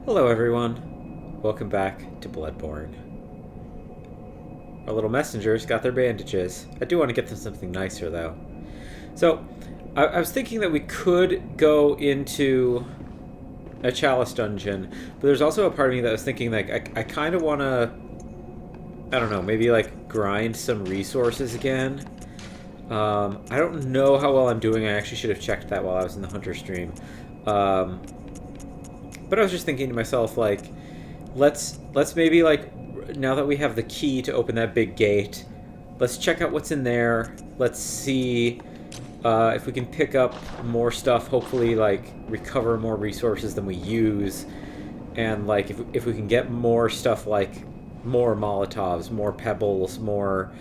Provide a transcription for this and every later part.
Hello everyone, welcome back to Bloodborne. Our little messengers got their bandages. I do want to get them something nicer though. So, I was thinking that we could go into a chalice dungeon, but there's also a part of me that was thinking like I kind of want to, I don't know, maybe like grind some resources again. I don't know how well I'm doing. I actually should have checked that while I was in the Hunter stream. But I was just thinking to myself, like, let's maybe, like, now that we have the key to open that big gate, let's check out what's in there. Let's see if we can pick up more stuff, hopefully, like, recover more resources than we use. And, like, if we can get more stuff, like, more Molotovs, more pebbles, more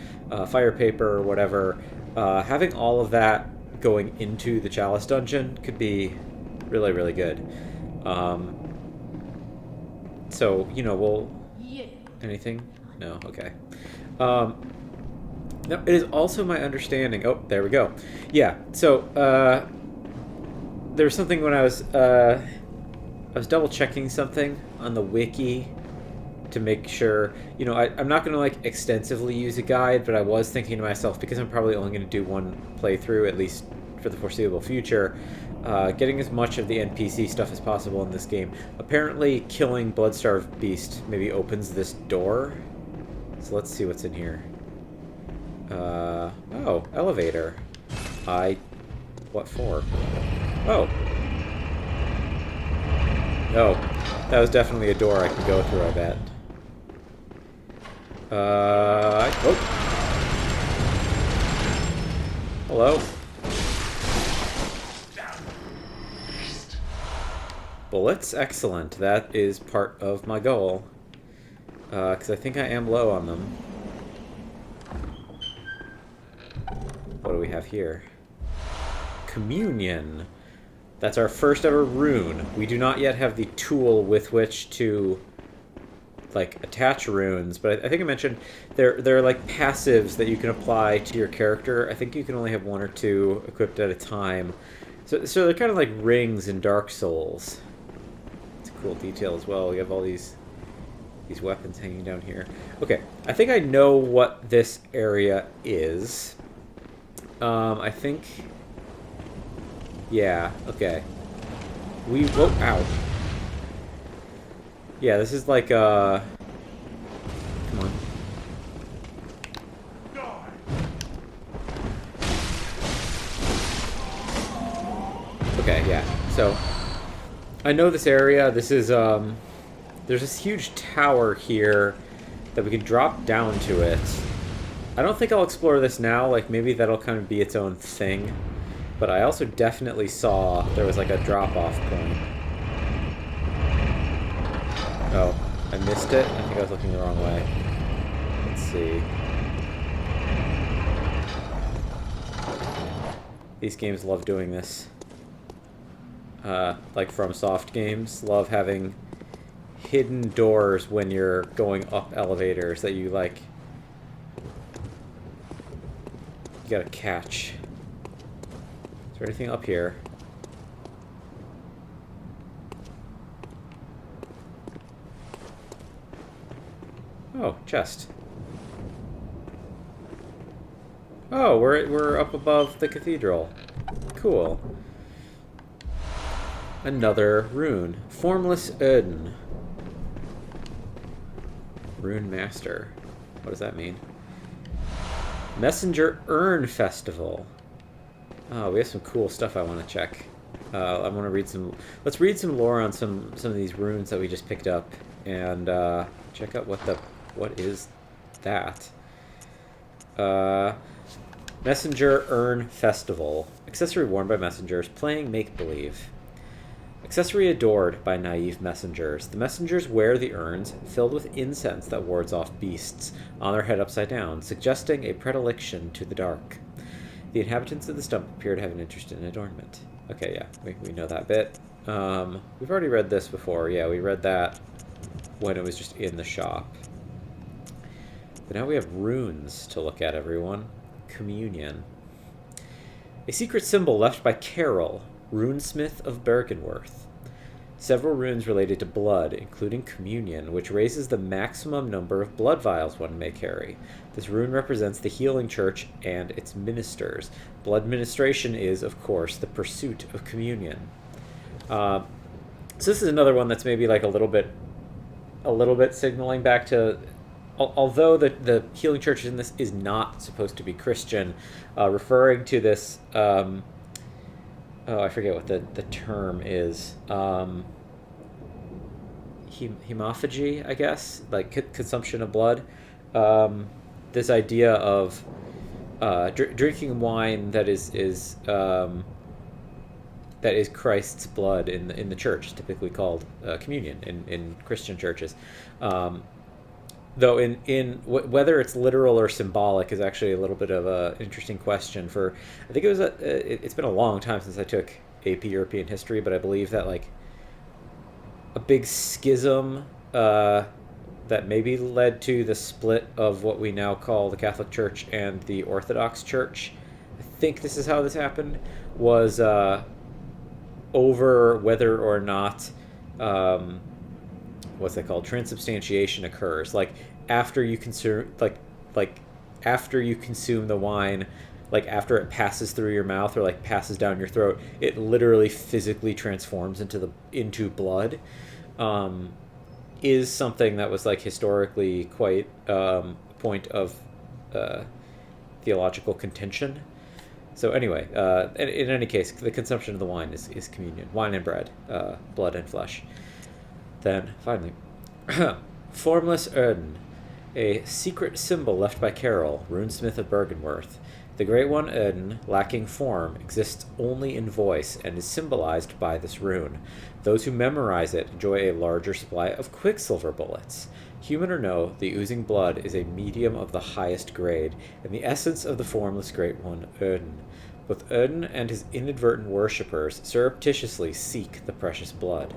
fire paper, or whatever, having all of that going into the Chalice Dungeon could be really, really good. So, you know, we'll... Anything? No? Okay. Now, it is also my understanding... Oh, there we go. Yeah, so, there was something when I was double-checking something on the wiki to make sure... You know, I'm not going to, like, extensively use a guide, but I was thinking to myself, because I'm probably only going to do one playthrough, at least for the foreseeable future... getting as much of the NPC stuff as possible in this game. Apparently, killing Bloodstarved Beast maybe opens this door. So let's see what's in here. Oh, elevator. What for? Oh. Oh, that was definitely a door I can go through, I bet. Oh. Hello. Bullets? Excellent. That is part of my goal. Because I think I am low on them. What do we have here? Communion. That's our first ever rune. We do not yet have the tool with which to, like, attach runes, but I think I mentioned there are, like, passives that you can apply to your character. I think you can only have one or two equipped at a time. So they're kind of like rings in Dark Souls. Cool detail as well. We have all these weapons hanging down here. Okay, I think I know what this area is. I think... Yeah, okay. Whoa, ow. Yeah, this is like, Come on. Okay, yeah, so... I know this area. This is, there's this huge tower here that we can drop down to it. I don't think I'll explore this now. Like, maybe that'll kind of be its own thing. But I also definitely saw there was, like, a drop-off point. Oh, I missed it? I think I was looking the wrong way. Let's see. These games love doing this. Like FromSoft games, love having hidden doors when you're going up elevators that you, like, you gotta catch. Is there anything up here? Oh, chest. Oh, we're up above the cathedral. Cool. Another rune. Formless Eden. Rune Master. What does that mean? Messenger Urn Festival. Oh, we have some cool stuff I want to check. I want to read some... Let's read some lore on some of these runes that we just picked up. And check out what is that. Messenger Urn Festival. Accessory worn by messengers playing make-believe. Accessory adored by naive messengers. The messengers wear the urns filled with incense that wards off beasts on their head upside down, suggesting a predilection to the dark. The inhabitants of the stump appear to have an interest in adornment. Okay, yeah, we know that bit. We've already read this before. Yeah, we read that when it was just in the shop. But now we have runes to look at, everyone. Communion. A secret symbol left by Carol, runesmith of Bergenworth. several runes related to blood, including communion, which raises the maximum number of blood vials one may carry. This rune represents the healing church and its ministers. Blood ministration is, of course, the pursuit of communion. So this is another one that's maybe like a little bit signaling back to, although the healing church in this is not supposed to be Christian, referring to this, I forget what the term is, hemophagy, I guess, like consumption of blood. This idea of drinking wine that is Christ's blood in the church, typically called communion in Christian churches. Though whether it's literal or symbolic is actually a little bit of an interesting question. I think it's been a long time since I took AP European history, but I believe that like a big schism that maybe led to the split of what we now call the Catholic Church and the Orthodox Church. I think this is how this happened, was over whether or not what's that called, transubstantiation occurs. Like after you consume after you consume the wine, like after it passes through your mouth or like passes down your throat, it literally physically transforms into blood. Is something that was like historically quite point of theological contention. So anyway, in any case, the consumption of the wine is communion. Wine and bread, blood and flesh. Then, finally, Formless Odin, a secret symbol left by Carol, runesmith of Bergenworth. The Great One Odin, lacking form, exists only in voice and is symbolized by this rune. Those who memorize it enjoy a larger supply of quicksilver bullets. Human or no, the oozing blood is a medium of the highest grade, and the essence of the formless Great One Odin. Both Odin and his inadvertent worshippers surreptitiously seek the precious blood.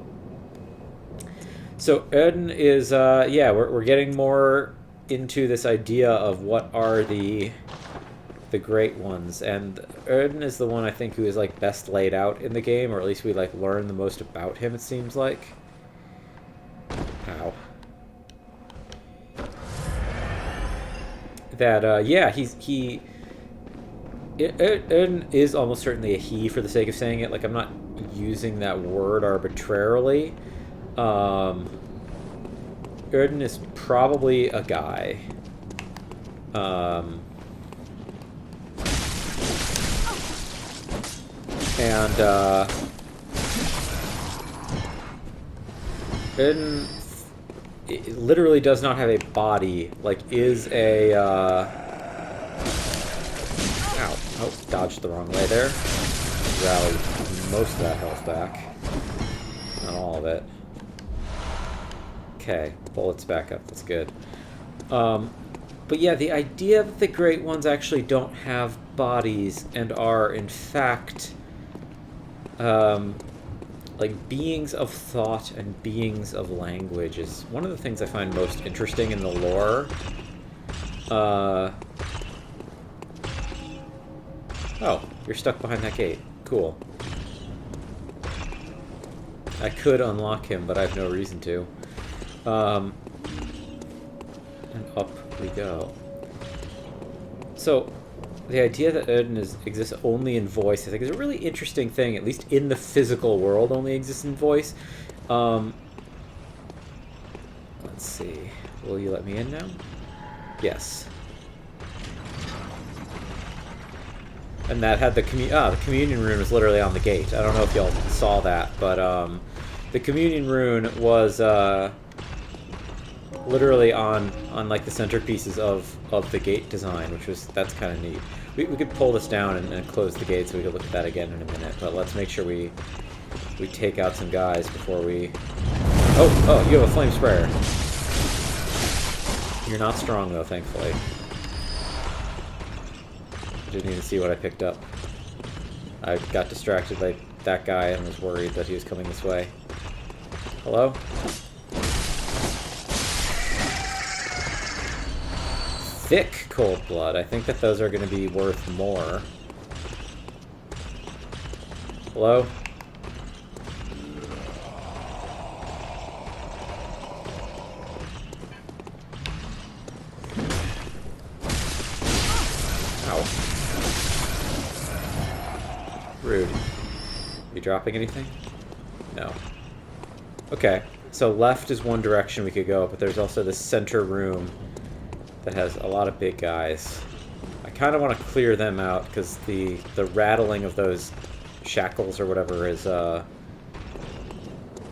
So Odin is, we're getting more into this idea of what are the Great Ones, and Odin is the one I think who is like best laid out in the game, or at least we like learn the most about him, it seems like. Ow. That Odin is almost certainly a he for the sake of saying it. Like, I'm not using that word arbitrarily. Odin is probably a guy. Odin literally does not have a body, like is a, ow, oh, dodged the wrong way there. Rallied most of that health back. Not all of it. Okay, bullets back up, that's good. But yeah, the idea that the Great Ones actually don't have bodies and are, in fact, like beings of thought and beings of language is one of the things I find most interesting in the lore. Oh, you're stuck behind that gate. Cool. I could unlock him, but I have no reason to. And up we go. So, the idea that Odin exists only in voice, I think, is a really interesting thing, at least in the physical world, only exists in voice. Let's see. Will you let me in now? Yes. And that had the communion rune was literally on the gate. I don't know if y'all saw that, but the communion rune was literally on like the centerpieces of the gate design, that's kind of neat. We could pull this down and close the gate so we could look at that again in a minute, but let's make sure we take out some guys before we... Oh, you have a flame sprayer. You're not strong though, thankfully. Didn't even see what I picked up. I got distracted by that guy and was worried that he was coming this way. Hello? Thick cold blood. I think that those are going to be worth more. Hello? Rude. You dropping anything? No. Okay, so left is one direction we could go, but there's also this center room that has a lot of big guys. I kind of want to clear them out because the rattling of those shackles or whatever is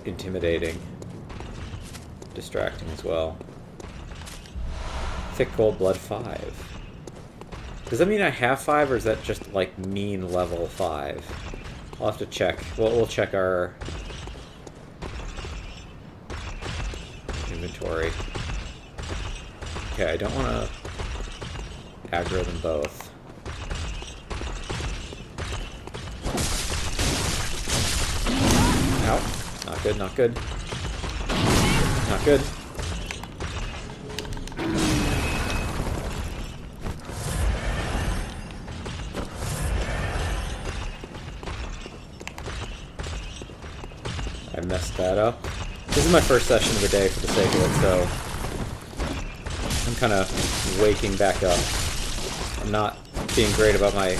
intimidating. Distracting as well. Thick gold blood 5. Does that mean I have 5 or is that just like mean level 5? I'll have to check. We'll check our inventory. Okay, I don't want to aggro them both. Ow. Not good, not good. Not good. I messed that up. This is my first session of the day for the sake of it, so I'm kind of waking back up. I'm not being great about my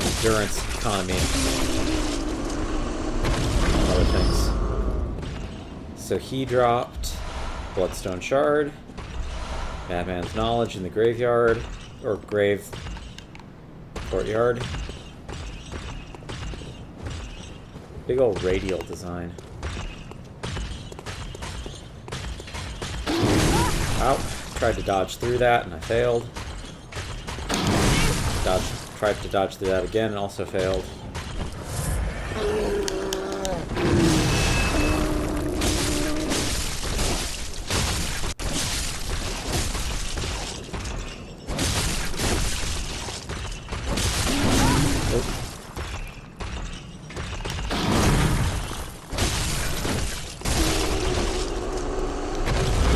endurance economy and other things. So he dropped Bloodstone Shard, Madman's Knowledge in the graveyard, or grave courtyard. Big old radial design. Ow. Tried to dodge through that and I failed. Tried to dodge through that again and also failed.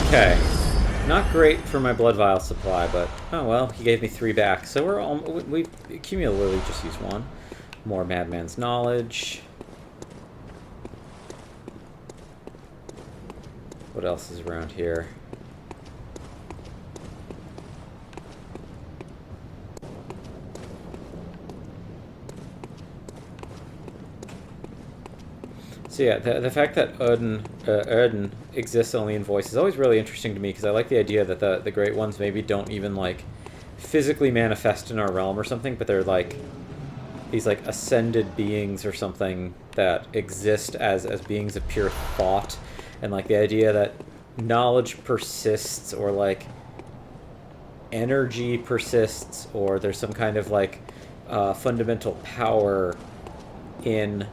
Okay, not great for my blood vial supply, but oh well, he gave me 3 back, so we've cumulatively just used 1. More Madman's Knowledge. What else is around here? So yeah, the fact that Erden exists only in voice is always really interesting to me, because I like the idea that the Great Ones maybe don't even, like, physically manifest in our realm or something, but they're, like, these, like, ascended beings or something that exist as beings of pure thought, and, like, the idea that knowledge persists, or, like, energy persists, or there's some kind of, like, fundamental power in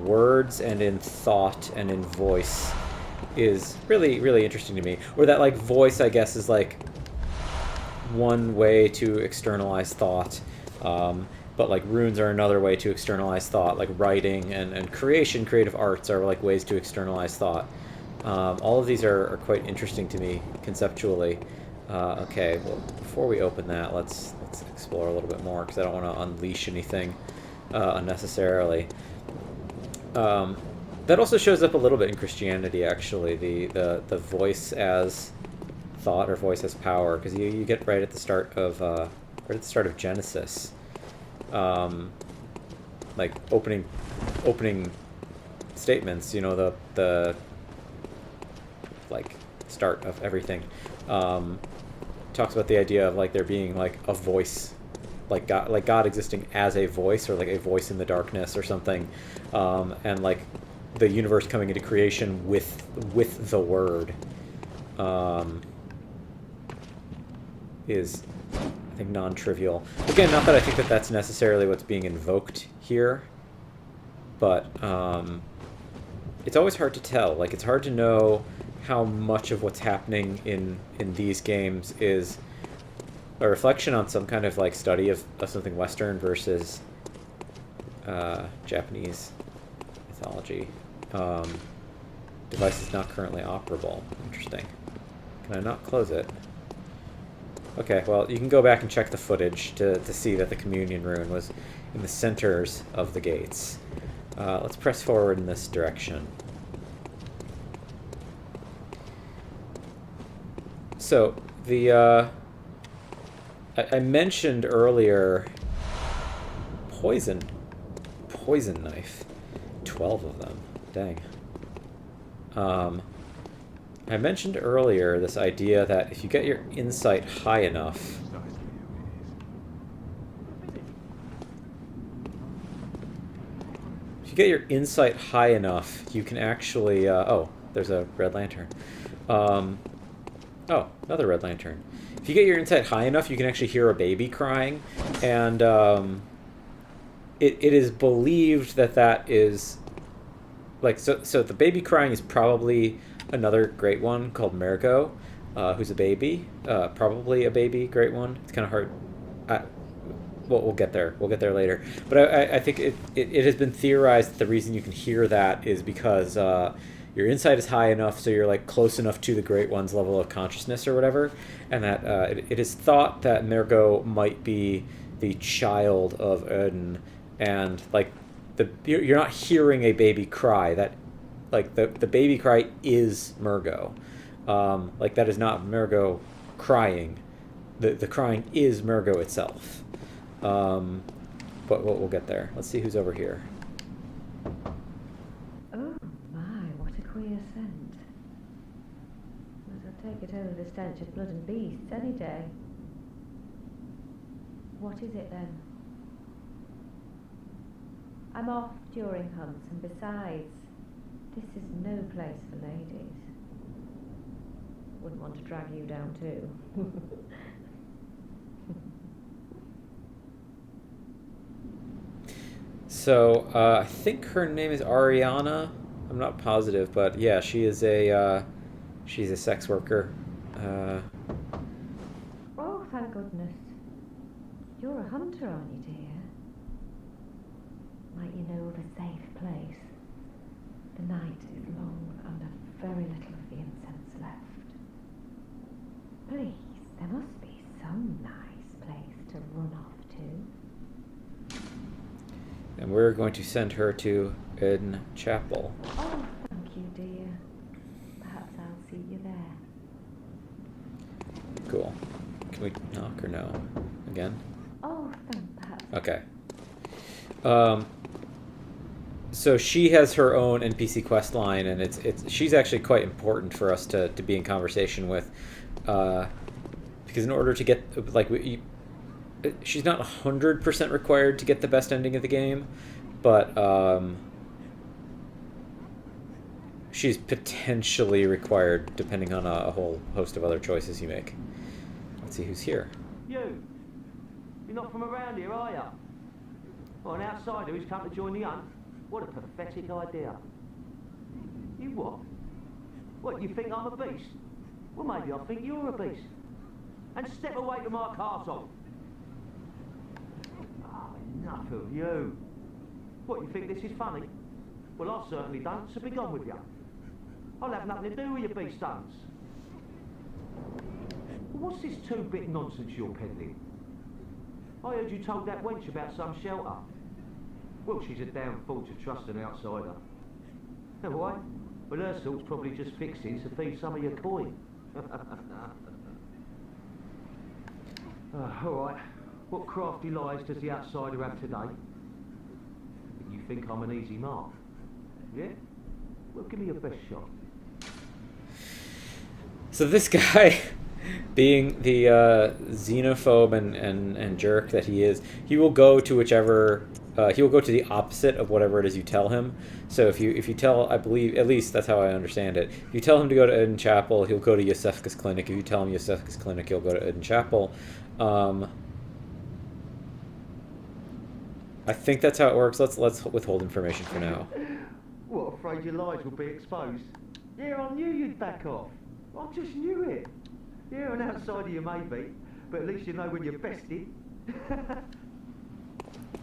words and in thought and in voice is really, really interesting to me. Or that, like, voice, I guess, is, like, one way to externalize thought, but, like, runes are another way to externalize thought, like writing and creative arts are, like, ways to externalize thought. All of these are quite interesting to me, conceptually. Okay, well, before we open that, let's explore a little bit more, because I don't want to unleash anything unnecessarily. That also shows up a little bit in Christianity, actually, the voice as thought or voice as power, because you get right at the start of Genesis, like opening statements. You know, the like start of everything talks about the idea of, like, there being, like, a voice. Like God existing as a voice, or like a voice in the darkness or something, and, like, the universe coming into creation with the word is, I think, non-trivial. Again, not that I think that that's necessarily what's being invoked here, but it's always hard to tell. Like, it's hard to know how much of what's happening in these games is a reflection on some kind of, like, study of something Western versus Japanese mythology. Device is not currently operable. Interesting. Can I not close it? Okay, well, you can go back and check the footage to see that the communion rune was in the centers of the gates. Let's press forward in this direction. So, I mentioned earlier poison knife. 12 of them. Dang. I mentioned earlier this idea that if you get your insight high enough, you can actually, oh, there's a red lantern. Oh, another red lantern. If you get your insight high enough, you can actually hear a baby crying, and it is believed that is, like, so the baby crying is probably another great one called Mergo, who's a baby, probably a baby great one. It's kind of hard. We'll get there. We'll get there later. But I think it has been theorized that the reason you can hear that is because your insight is high enough, so you're like close enough to the Great One's level of consciousness or whatever, and that it is thought that Mergo might be the child of Odin, and like you're not hearing a baby cry. That like the baby cry is Mergo. Like that is not Mergo crying. The crying is Mergo itself. But we'll get there. Let's see who's over here. Oh my, what a queer scent. I'll take it over the stench of blood and beasts any day. What is it then? I'm off during hunts, and besides, this is no place for ladies. Wouldn't want to drag you down too. So, I think her name is Ariana. I'm not positive, but yeah, she's a sex worker. Oh, thank goodness. You're a hunter, aren't you, dear? Might you know of a safe place? The night is long and very little of the incense left. Please, there must be some nice place to run off to. And we're going to send her to Eden Chapel. Oh, thank you, dear. Perhaps I'll see you there. Cool. Can we knock or no? Again? Oh, then perhaps. Okay. So she has her own NPC quest line, and she's actually quite important for us to be in conversation with, because in order to get she's not 100% required to get the best ending of the game, but she's potentially required depending on a whole host of other choices you make. Let's see who's here. You're not from around here, are you? Or an outsider who's come to join the hunt? What a pathetic idea. You what? What, you think I'm a beast? Well, maybe I think you're a beast. And step away from our castle. Oh, enough of you. What, you think this is funny? Well, I certainly don't, so be gone with you. I'll have nothing to do with your beast hunts. What's this two-bit nonsense you're peddling? I heard you told that wench about some shelter. Well, she's a damn fool to trust an outsider. Never why? Well, her sort's probably just fixing to feed some of your coin. All right. What crafty lies does the outsider have today? You think I'm an easy mark? Yeah? Well, give me your best shot. So this guy, being the xenophobe and jerk that he is, he will go to whichever... he will go to the opposite of whatever it is you tell him. So if you tell, I believe, at least that's how I understand it, if you tell him to go to Eden Chapel, he'll go to Yosefka's clinic. If you tell him Yosefka's clinic, he'll go to Eden Chapel. I think that's how it works. Let's withhold information for now. What, afraid your lies will be exposed? Yeah, I knew you'd back off. I just knew it. Yeah, an outsider you may be, but at least you know when you're bested.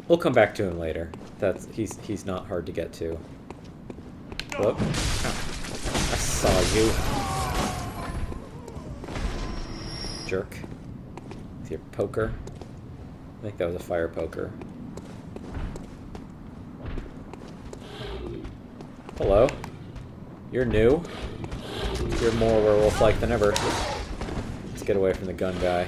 We'll come back to him later. He's not hard to get to. Whoop. Oh, I saw you. Jerk. With your poker. I think that was a fire poker. Hello. You're new. You're more werewolf-like than ever. Let's get away from the gun guy.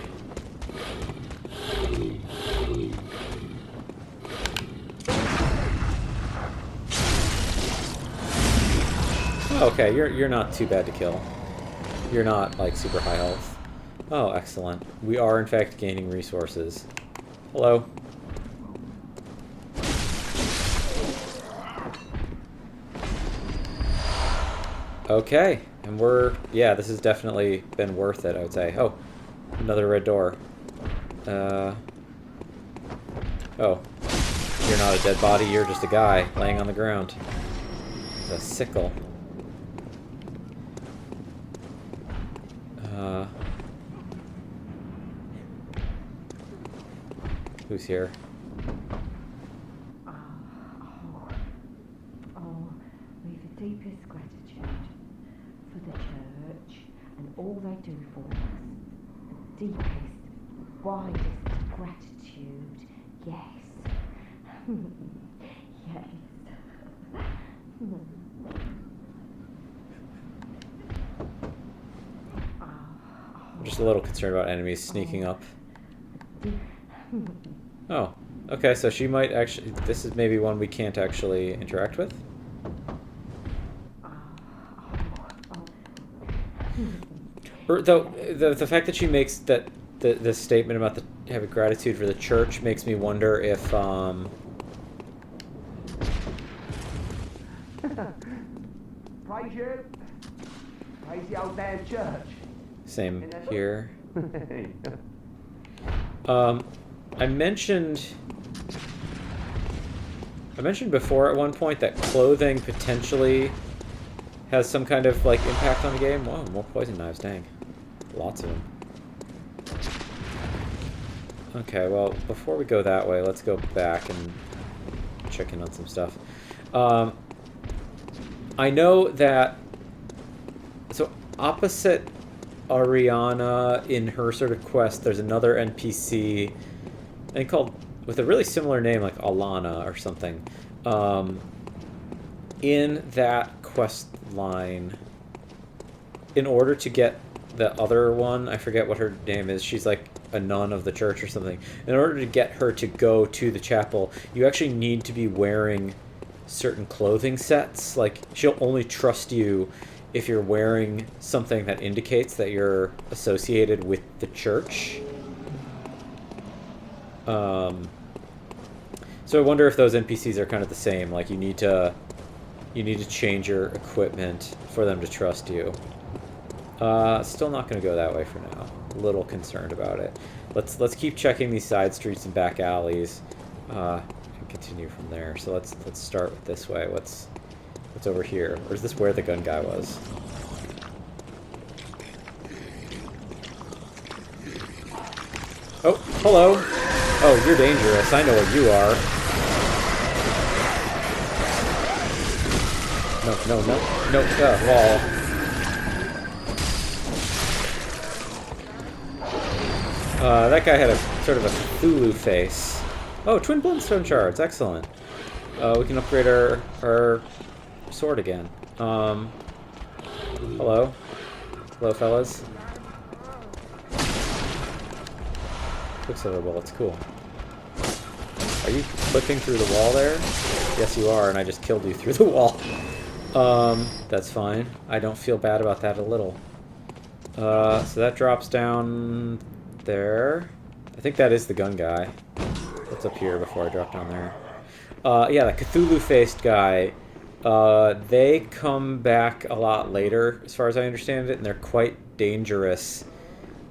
Okay, you're not too bad to kill. You're not, like, super high health. Oh, excellent. We are, in fact, gaining resources. Hello. Okay, and we're... Yeah, this has definitely been worth it, I would say. Oh, another red door. Oh. You're not a dead body, you're just a guy laying on the ground. With a sickle. Who's here? We've the deepest gratitude for the church and all they do for us. The deepest, widest gratitude. Yes. Yes. I'm just a little concerned about enemies sneaking up. Oh, okay, so she might actually... This is maybe one we can't actually interact with? Or, though, the fact that she makes that the statement about having gratitude for the church makes me wonder if, Praise you. Praise the old damn church. Same here. I mentioned before at one point that clothing potentially has some kind of, like, impact on the game. Whoa, more poison knives, dang. Lots of them. Okay, well, before we go that way, let's go back and check in on some stuff. I know that... So, opposite Ariana, in her sort of quest, there's another NPC, I think called, with a really similar name, like Alana or something. In that quest line, in order to get the other one, I forget what her name is, she's like a nun of the church or something. In order to get her to go to the chapel, you actually need to be wearing certain clothing sets. Like, she'll only trust you if you're wearing something that indicates that you're associated with the church. So I wonder if those NPCs are kind of the same. Like, you need to change your equipment for them to trust you. Still not going to go that way for now. A little concerned about it. Let's keep checking these side streets and back alleys, and continue from there. So let's start with this way. What's over here? Or is this where the gun guy was? Oh, hello. Oh, you're dangerous. I know what you are. No, wall. That guy had a sort of a Cthulhu face. Oh, twin bloodstone shards. Excellent. We can upgrade our sword again. Hello? Hello, fellas? Quicksilver bullets, cool. Are you clipping through the wall there? Yes, you are, and I just killed you through the wall. That's fine. I don't feel bad about that a little. So that drops down there. I think that is the gun guy. What's up here before I drop down there? Yeah, the Cthulhu-faced guy. They come back a lot later, as far as I understand it, and they're quite dangerous.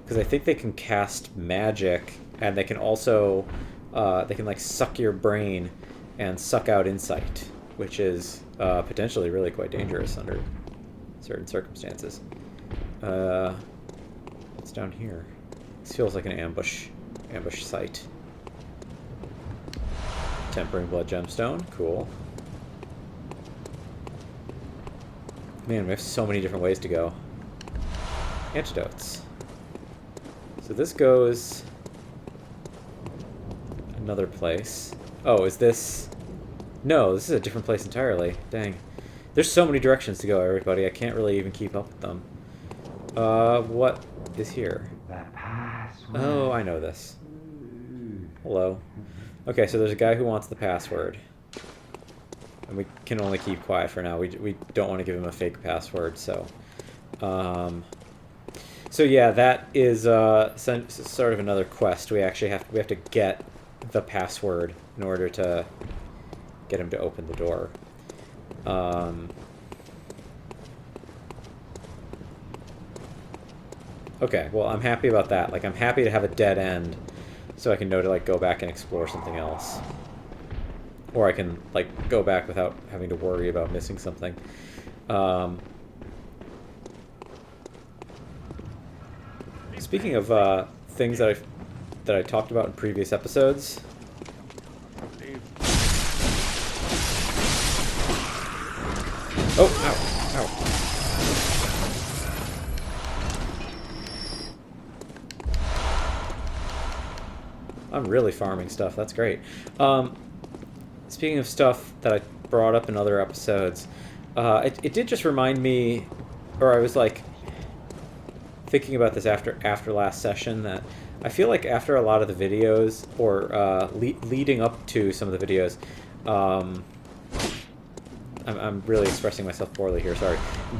Because I think they can cast magic, and they can also, they can, like, suck your brain and suck out insight, which is potentially really quite dangerous under certain circumstances. What's down here? This feels like an ambush site. Tempering blood gemstone, cool. Man, we have so many different ways to go. Antidotes. So this goes another place. Oh, is this... No, this is a different place entirely. Dang. There's so many directions to go, everybody. I can't really even keep up with them. What is here? Oh, I know this. Hello. Okay, so there's a guy who wants the password. And we can only keep quiet for now. We don't want to give him a fake password, so... So yeah, that is sort of another quest. We actually have to get the password in order to get him to open the door. Okay, well, I'm happy about that. Like, I'm happy to have a dead end so I can know to, like, go back and explore something else. Or I can, like, go back without having to worry about missing something. Speaking of things that I talked about in previous episodes... Oh, ow, ow. I'm really farming stuff. That's great. Speaking of stuff that I brought up in other episodes, it did just remind me, or I was like thinking about this after last session, that I feel like after a lot of the videos, or leading up to some of the videos, I'm really expressing myself poorly here, sorry.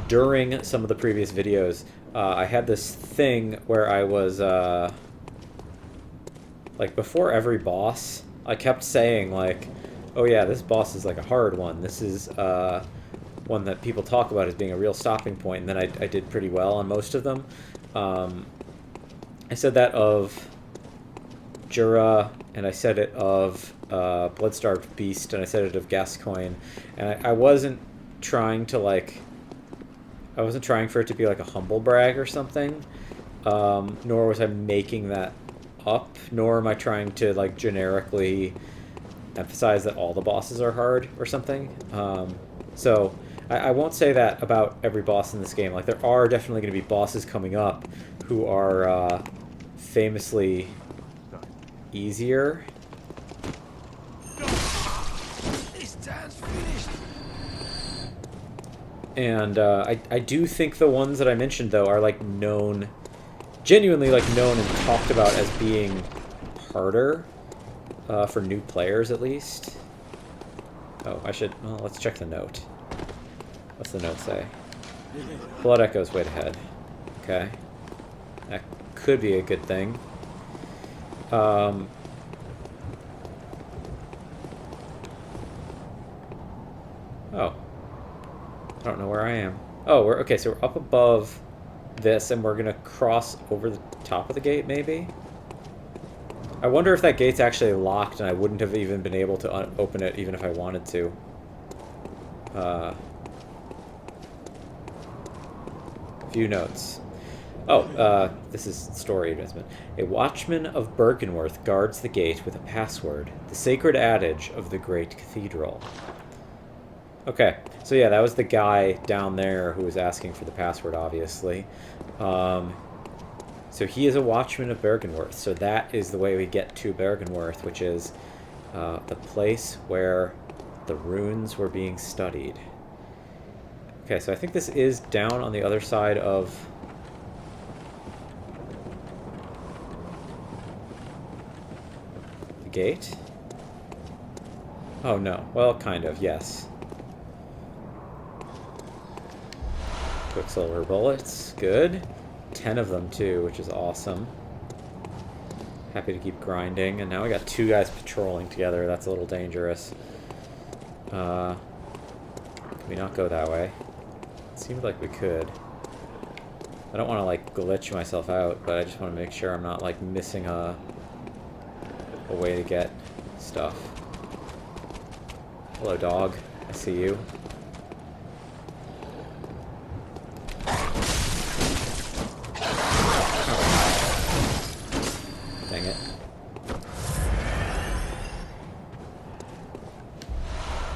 During some of the previous videos, I had this thing where I was, like, before every boss, I kept saying, like, oh yeah, this boss is, like, a hard one. This is, one that people talk about as being a real stopping point, and then I did pretty well on most of them. I said that of Jura, and I said it of Bloodstarved Beast, and I said it of Gascoigne, and I wasn't trying to, like, I wasn't trying for it to be like a humble brag or something, nor was I making that up, nor am I trying to, like, generically emphasize that all the bosses are hard or something. So I won't say that about every boss in this game. Like, there are definitely going to be bosses coming up who are famously easier. And I do think the ones that I mentioned, though, are, like, known, genuinely, like, known and talked about as being harder, for new players, at least. Oh, well, let's check the note. What's the note say? Blood Echo's way ahead. Okay. That could be a good thing. Oh. I don't know where I am. Oh, okay, so we're up above this, and we're gonna cross over the top of the gate, maybe? I wonder if that gate's actually locked, and I wouldn't have even been able to open it, even if I wanted to. Few notes. Oh, this is story advancement. A watchman of Bergenworth guards the gate with a password, the sacred adage of the great cathedral. Okay, so yeah, that was the guy down there who was asking for the password, obviously. So he is a watchman of Bergenworth, so that is the way we get to Bergenworth, which is the place where the runes were being studied. Okay, so I think this is down on the other side of... the gate? Oh no, well, kind of, yes. Quicksilver bullets, good. 10 of them too, which is awesome. Happy to keep grinding, and now we got 2 guys patrolling together. That's a little dangerous. Can we not go that way? It seemed like we could. I don't want to, like, glitch myself out, but I just want to make sure I'm not, like, missing a way to get stuff. Hello, dog. I see you. Dang it.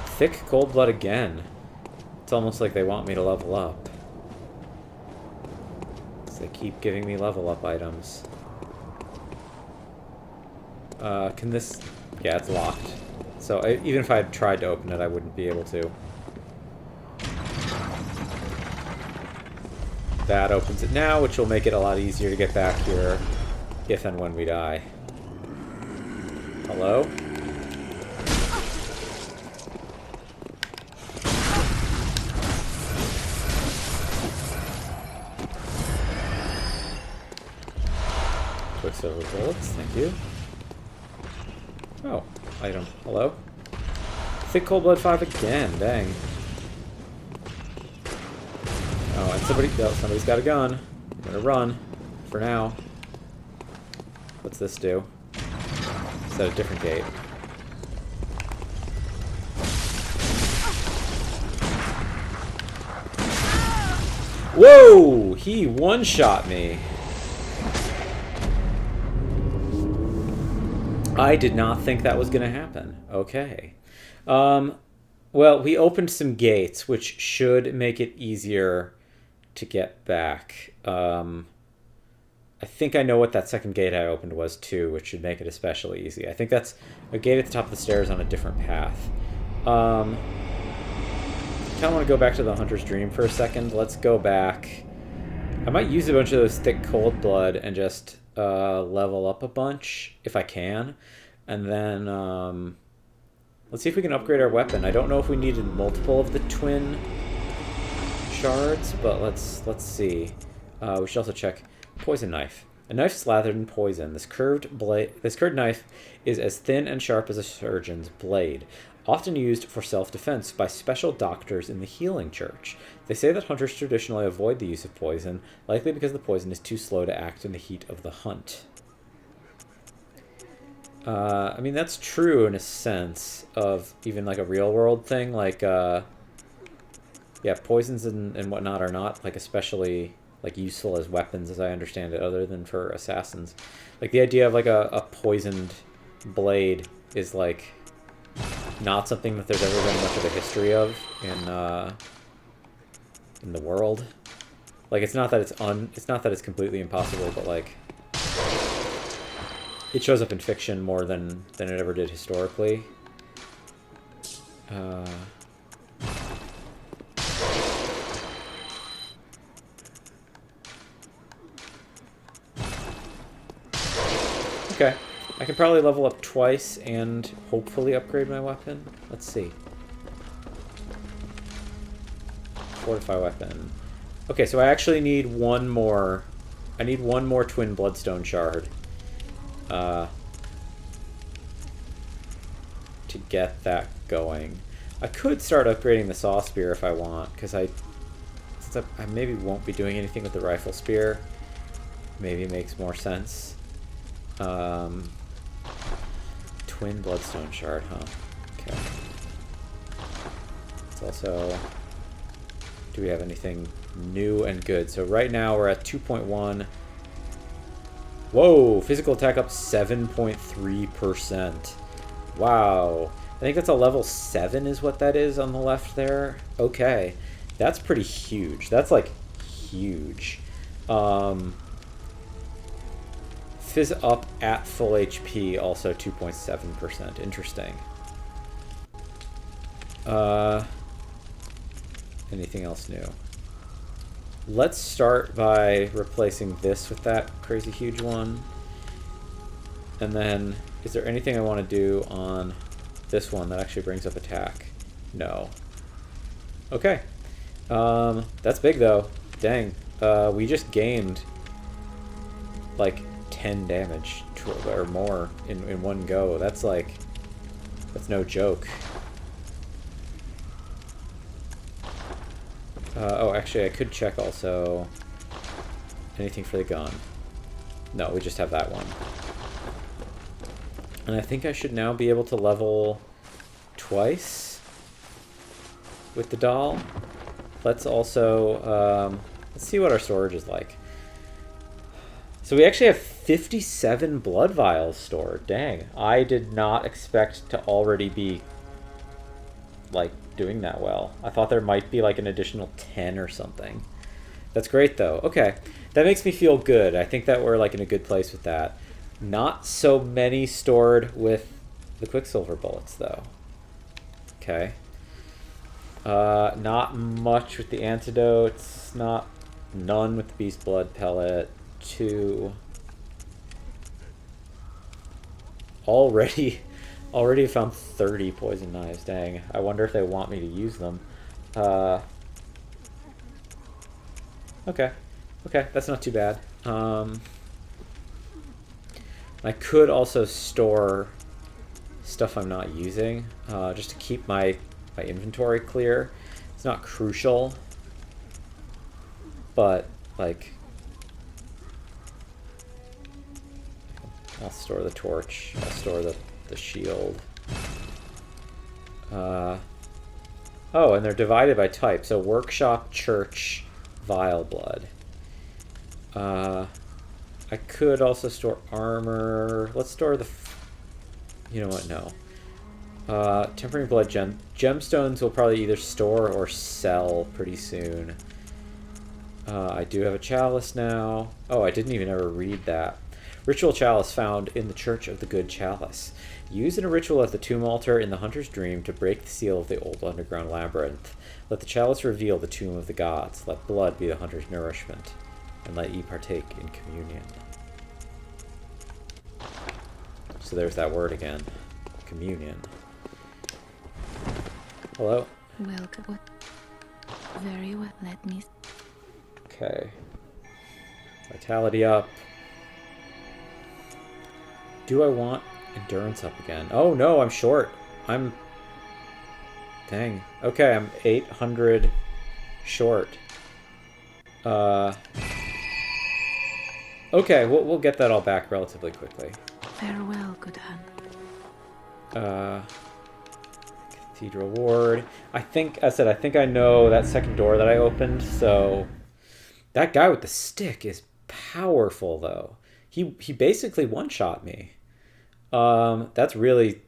Thick cold blood again. It's almost like they want me to level up. So they keep giving me level up items. Can this... yeah, it's locked. So even if I had tried to open it, I wouldn't be able to. That opens it now, which will make it a lot easier to get back here if and when we die. Hello? quicksilver bullets, thank you. Oh, item. Hello? Thick cold blood 5 again, dang. Oh, and somebody's got a gun. I'm gonna run for now. What's this do? Is that a different gate? Whoa! He one-shot me. I did not think that was gonna happen. Okay. Well, we opened some gates, which should make it easier to get back. I think I know what that second gate I opened was too, which should make it especially easy. I think that's a gate at the top of the stairs on a different path. I kind of want to go back to the Hunter's Dream for a second. Let's go back. I might use a bunch of those thick cold blood and just level up a bunch if I can. And then let's see if we can upgrade our weapon. I don't know if we needed multiple of the twin shards, but let's see. We should also check poison knife. A knife slathered in poison. This curved knife is as thin and sharp as a surgeon's blade, often used for self-defense by special doctors in the healing church. They say that hunters traditionally avoid the use of poison, likely because the poison is too slow to act in the heat of the hunt. I mean, that's true in a sense of even like a real-world thing. Like, yeah, poisons and whatnot are not like especially like useful as weapons, as I understand it, other than for assassins. Like the idea of like a poisoned blade is like not something that there's ever been much of a history of in the world. Like it's not that it's completely impossible, but like it shows up in fiction more than it ever did historically. Okay, I can probably level up twice and hopefully upgrade my weapon. Let's see. Fortify weapon. Okay, so I actually need one more. I need one more twin bloodstone shard. To get that going. I could start upgrading the saw spear if I want, because since I maybe won't be doing anything with the rifle spear, maybe it makes more sense. Twin bloodstone shard, huh? Okay. It's also, do we have anything new and good? So right now we're at 2.1. Whoa, physical attack up 7.3%. Wow. I think that's a level 7 is what that is on the left there. Okay. That's pretty huge. That's like huge. Fizz up at full HP, also 2.7%. Interesting. Anything else new? Let's start by replacing this with that crazy huge one. And then, is there anything I want to do on this one that actually brings up attack? No. Okay. That's big though. Dang. We just gained like 10 damage or more in one go. That's no joke. Oh, actually, I could check also anything for the gun. No, we just have that one. And I think I should now be able to level twice with the doll. Let's also, let's see what our storage is like. So we actually have 57 blood vials stored. Dang, I did not expect to already be, like, doing that well. I thought there might be, like, an additional 10 or something. That's great, though. Okay, that makes me feel good. I think that we're, like, in a good place with that. Not so many stored with the quicksilver bullets, though. Okay. Not much with the antidotes. None with the beast blood pellet. 2. Already found 30 poison knives. Dang. I wonder if they want me to use them. Okay. Okay, that's not too bad. I could also store stuff I'm not using, just to keep my inventory clear. It's not crucial, but like I'll store the torch, I'll store the shield. Oh, and they're divided by type. So workshop, church, vile blood. I could also store armor. Let's store the... You know what? No. Tempering blood gemstones will probably either store or sell pretty soon. I do have a chalice now. Oh, I didn't even ever read that. Ritual chalice found in the Church of the Good Chalice. Used in a ritual at the tomb altar in the hunter's dream to break the seal of the old underground labyrinth. Let the chalice reveal the tomb of the gods. Let blood be the hunter's nourishment. And let ye partake in communion. So there's that word again. Communion. Hello? Welcome. Very well, let me... Okay. Vitality up. Do I want endurance up again? Oh no, I'm short. Dang. Okay, I'm 800 short. Okay, we'll get that all back relatively quickly. Farewell, good hand. Cathedral ward. I think I know that second door that I opened, so... That guy with the stick is powerful, though. He basically one-shot me. That's really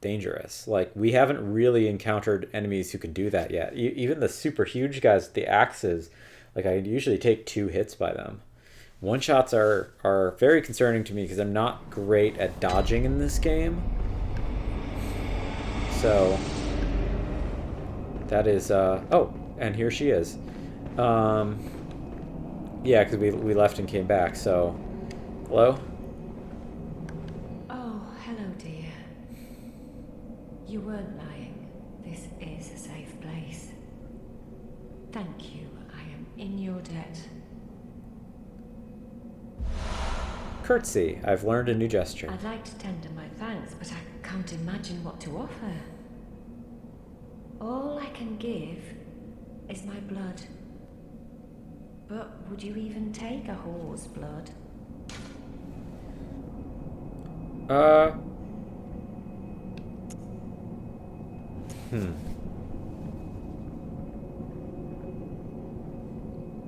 dangerous. Like, we haven't really encountered enemies who can do that yet. Even the super huge guys with the axes, like, I usually take 2 hits by them. One-shots are very concerning to me because I'm not great at dodging in this game. So, that is, oh, and here she is. Yeah, because we left and came back, so... Hello? Oh, hello, dear. You weren't lying. This is a safe place. Thank you. I am in your debt. Curtsy. I've learned a new gesture. I'd like to tender my thanks, but I can't imagine what to offer. All I can give is my blood. But would you even take a whore's blood?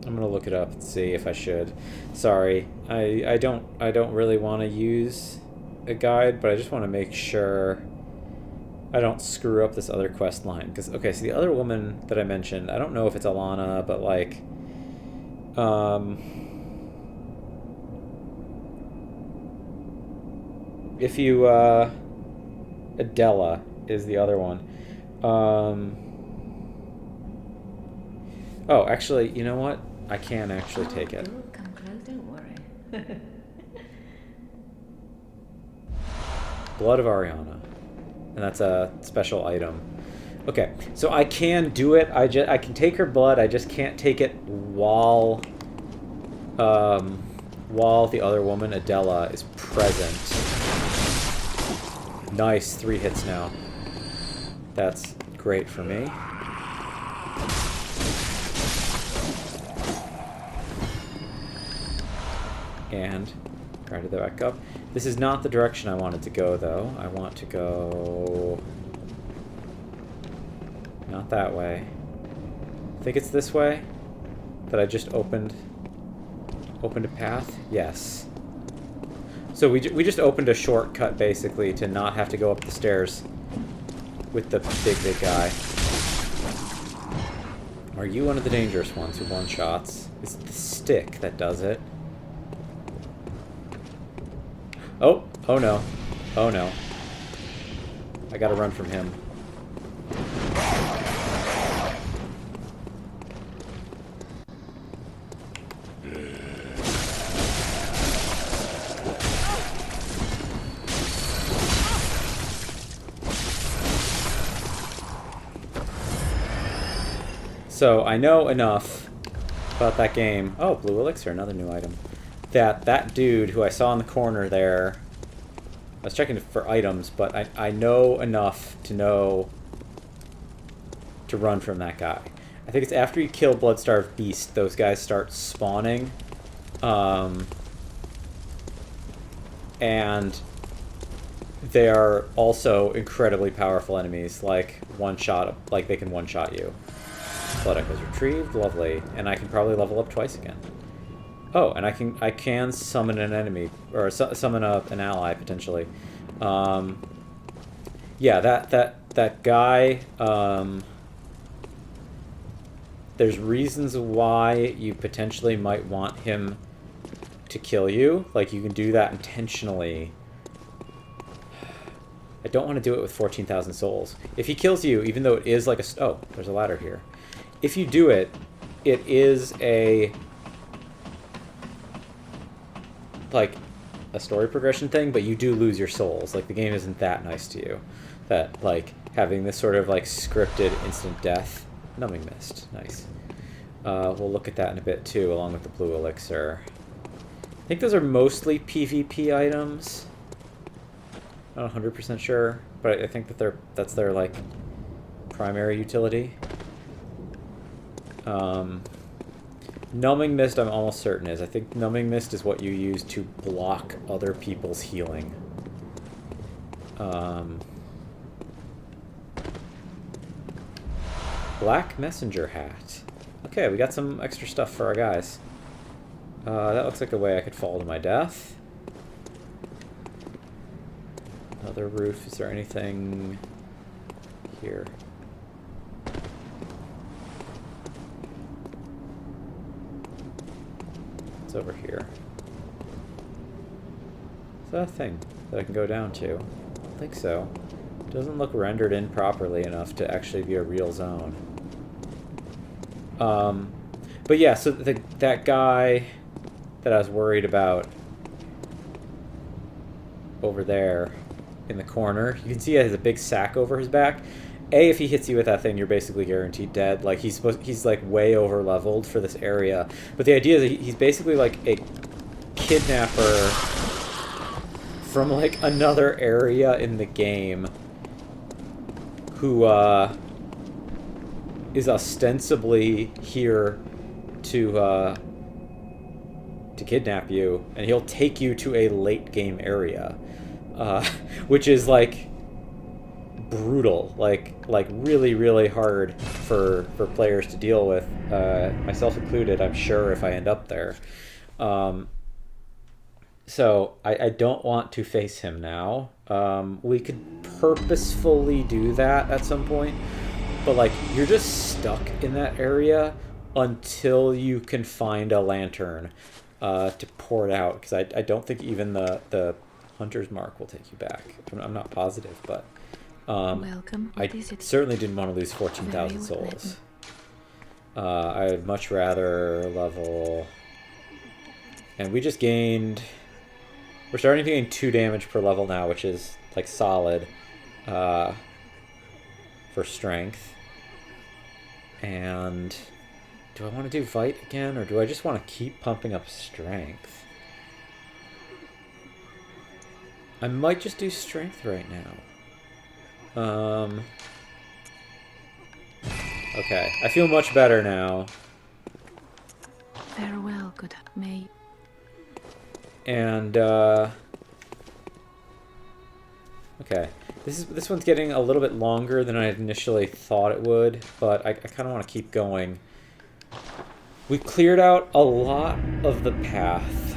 I'm gonna look it up and see if I should. Sorry, I don't really want to use a guide, but I just want to make sure I don't screw up this other quest line. Because okay, so the other woman that I mentioned, I don't know if it's Alana, but like, if you Adela is the other one. Oh, actually, you know what? I can actually take it. Come close, don't worry. Blood of Ariana. And that's a special item. Okay, so I can do it. I can take her blood. I just can't take it while the other woman, Adela, is present. Nice, 3 hits now. That's great for me. And grind that back up. This is not the direction I wanted to go, though. I want to go... Not that way. I think it's this way that I just opened a path. Yes. So we just opened a shortcut, basically, to not have to go up the stairs with the big guy. Are you one of the dangerous ones who one-shots? It's the stick that does it. Oh! Oh no. Oh no. I gotta run from him. So I know enough about that game. Oh, blue elixir, another new item. That dude who I saw in the corner there was checking for items, but I know enough to know to run from that guy. I think it's after you kill Bloodstarved Beast, those guys start spawning. And they are also incredibly powerful enemies, like they can one-shot you. Blood Echoes retrieved, lovely. And I can probably level up twice again. Oh, and I can summon an enemy, or summon an ally, potentially. Yeah, that guy, there's reasons why you potentially might want him to kill you. Like, you can do that intentionally. I don't want to do it with 14,000 souls. If he kills you, even though it is like a... Oh, there's a ladder here. If you do it, it is like a story progression thing, but you do lose your souls. Like, the game isn't that nice to you. That, like, having this sort of, like, scripted instant death. Numbing Mist. Nice. We'll look at that in a bit, too, along with the blue elixir. I think those are mostly PvP items. Not 100% sure, but I think that that's their, like, primary utility. Numbing Mist, I'm almost certain is. I think Numbing Mist is what you use to block other people's healing. Black Messenger Hat. Okay, we got some extra stuff for our guys. That looks like a way I could fall to my death. Another roof. Is there anything here? It's over here. Is that a thing that I can go down to? I don't think so. It doesn't look rendered in properly enough to actually be a real zone. But yeah, so that guy that I was worried about over there in the corner, you can see he has a big sack over his back. If he hits you with that thing, you're basically guaranteed dead. Like, he's like way over leveled for this area. But the idea is that he's basically like a kidnapper from like another area in the game who is ostensibly here to kidnap you, and he'll take you to a late game area, which is like brutal, like really, really hard for players to deal with, myself included, I'm sure, if I end up there. So I don't want to face him now. We could purposefully do that at some point, but like, you're just stuck in that area until you can find a lantern to pour it out, because I don't think even the Hunter's Mark will take you back. I'm not positive, but Welcome. I certainly didn't want to lose 14,000 souls. I'd much rather level... And we just gained... We're starting to gain 2 damage per level now, which is like solid for strength. And do I want to do Vite again, or do I just want to keep pumping up strength? I might just do strength right now. Okay, I feel much better now. Farewell, good May. And okay, this one's getting a little bit longer than I initially thought it would, but I kind of want to keep going. We cleared out a lot of the path,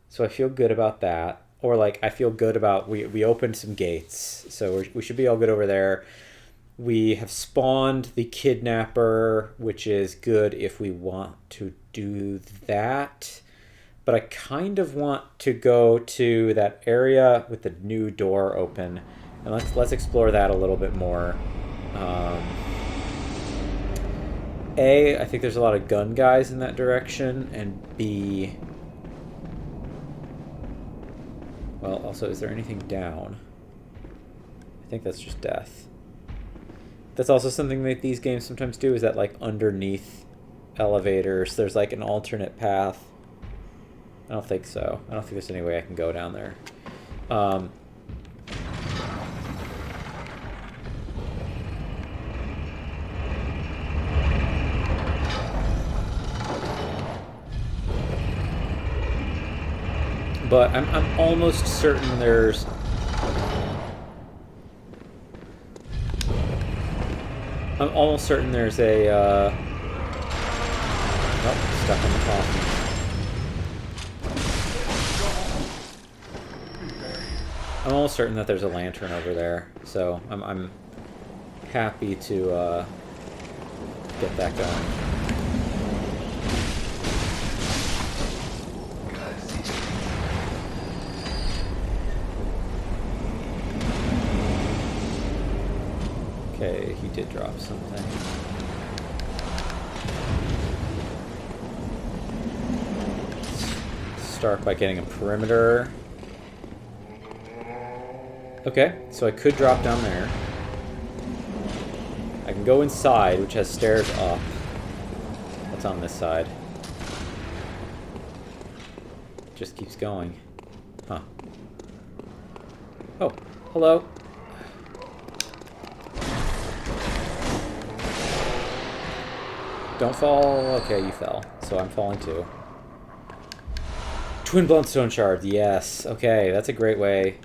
so I feel good about that. Or like, I feel good about, we opened some gates, so we should be all good over there. We have spawned the kidnapper, which is good if we want to do that. But I kind of want to go to that area with the new door open, and let's explore that a little bit more. I think there's a lot of gun guys in that direction, and B, well, also, is there anything down? I think that's just death. That's also something that these games sometimes do, is that like underneath elevators, there's like an alternate path. I don't think so. I don't think there's any way I can go down there. But I'm almost certain there's... I'm almost certain there's a, oh, stuck in the coffin. I'm almost certain that there's a lantern over there, so I'm happy to get that going. Okay, he did drop something. Start by getting a perimeter. Okay, so I could drop down there. I can go inside, which has stairs up. What's on this side? Just keeps going. Huh. Oh, hello. Don't fall. Okay, you fell. So I'm falling too. Twin Bloodstone Shard. Yes. Okay, that's a great way.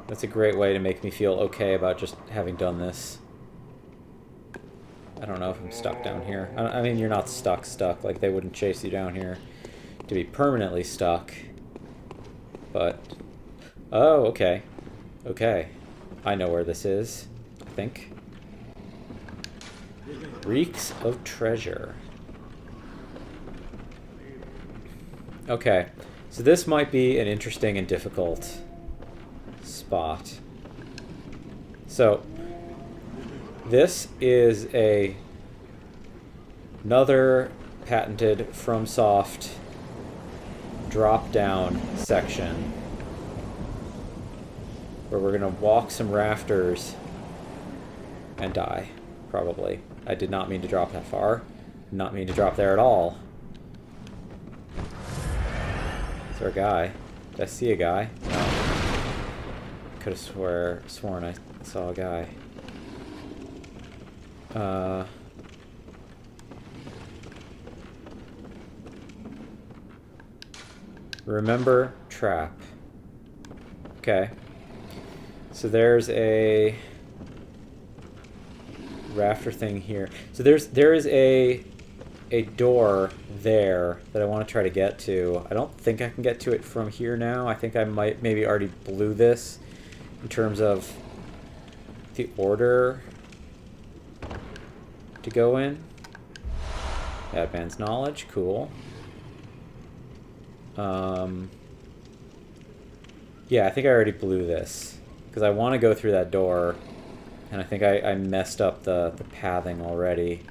That's a great way to make me feel okay about just having done this. I don't know if I'm stuck down here. I mean, you're not stuck. Like, they wouldn't chase you down here to be permanently stuck. But... oh, okay. Okay. I know where this is, I think. Reeks of treasure. Okay. So this might be an interesting and difficult spot. So this is another patented FromSoft drop-down section where we're gonna walk some rafters and die, probably. I did not mean to drop that far. Did not mean to drop there at all. Is there a guy? Did I see a guy? No. Could have sworn I saw a guy. Remember trap. Okay. So there's a rafter thing here. So there is a door there that I want to try to get to. I don't think I can get to it from here now. I think I might maybe already blew this in terms of the order to go in. Advanced knowledge, cool. Yeah, I think I already blew this because I want to go through that door, and I think I messed up the pathing already.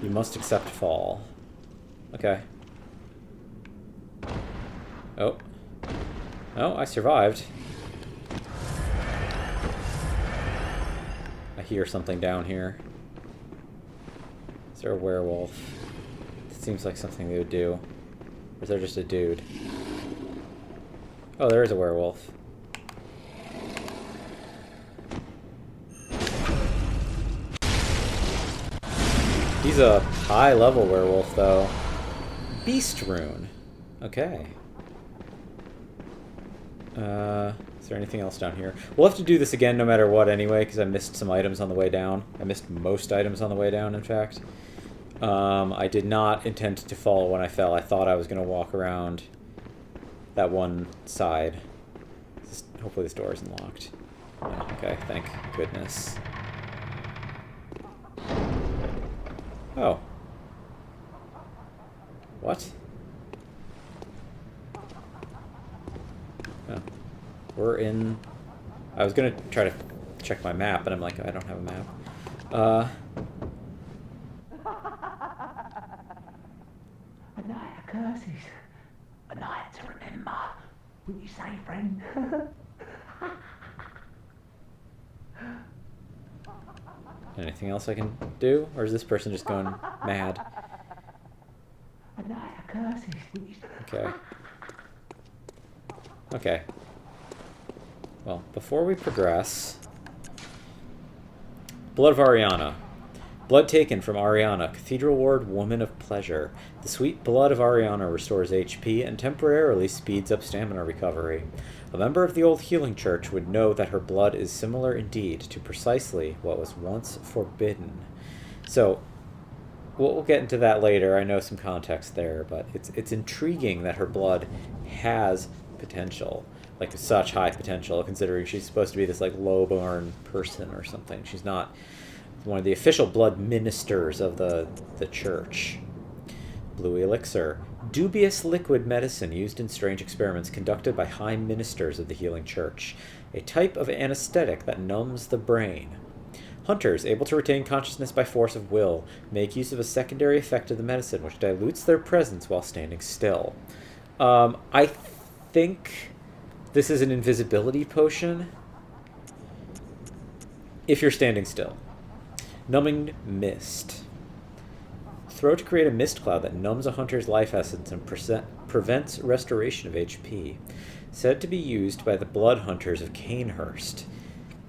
You must accept fall. Okay. Oh. Oh, I survived. I hear something down here. Is there a werewolf? It seems like something they would do. Or is there just a dude? Oh, there is a werewolf. He's a high-level werewolf, though. Beast rune. Okay. Is there anything else down here? We'll have to do this again no matter what anyway, because I missed some items on the way down. I missed most items on the way down, in fact. I did not intend to fall when I fell. I thought I was going to walk around that one side. Hopefully this door isn't locked. Yeah, okay, thank goodness. Oh. What? Oh. We're in... I was gonna try to check my map, but I'm like, I don't have a map. A night of curses. A night to remember. Wouldn't you say, friend? Anything else I can do? Or is this person just going mad? A night of curses. Okay. Okay. Well, before we progress... Blood of Ariana. Blood taken from Ariana, Cathedral Ward, Woman of Pleasure. The sweet blood of Ariana restores HP and temporarily speeds up stamina recovery. A member of the old healing church would know that her blood is similar indeed to precisely what was once forbidden. So, we'll get into that later. I know some context there, but it's intriguing that her blood has potential. Like, such high potential, considering she's supposed to be this, like, low-born person or something. She's not one of the official blood ministers of the church. Blue elixir. Dubious liquid medicine used in strange experiments conducted by high ministers of the healing church. A type of anesthetic that numbs the brain. Hunters, able to retain consciousness by force of will, make use of a secondary effect of the medicine, which dilutes their presence while standing still. I think this is an invisibility potion if you're standing still. Numbing mist. Throw to create a mist cloud that numbs a hunter's life essence and prevents restoration of HP. Said to be used by the blood hunters of Canehurst.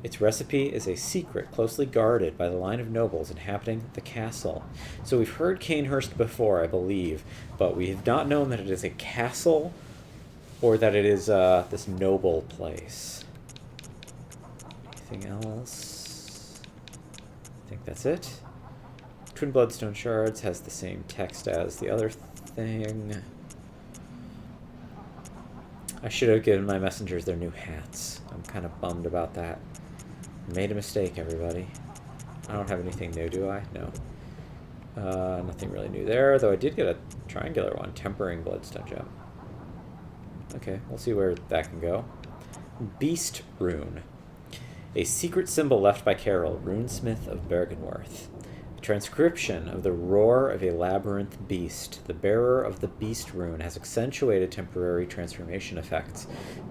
Its recipe is a secret closely guarded by the line of nobles inhabiting the castle. So we've heard Canehurst before, I believe, but we have not known that it is a castle or that it is this noble place. Anything else? I think that's it. Twin Bloodstone Shards has the same text as the other thing. I should have given my messengers their new hats. I'm kind of bummed about that. Made a mistake, everybody. I don't have anything new, do I? No. Nothing really new there, though I did get a triangular one. Tempering Bloodstone Gem. Okay, we'll see where that can go. Beast Rune. A secret symbol left by Carol, runesmith of Bergenworth. A transcription of the roar of a labyrinth beast. The bearer of the beast rune has accentuated temporary transformation effects.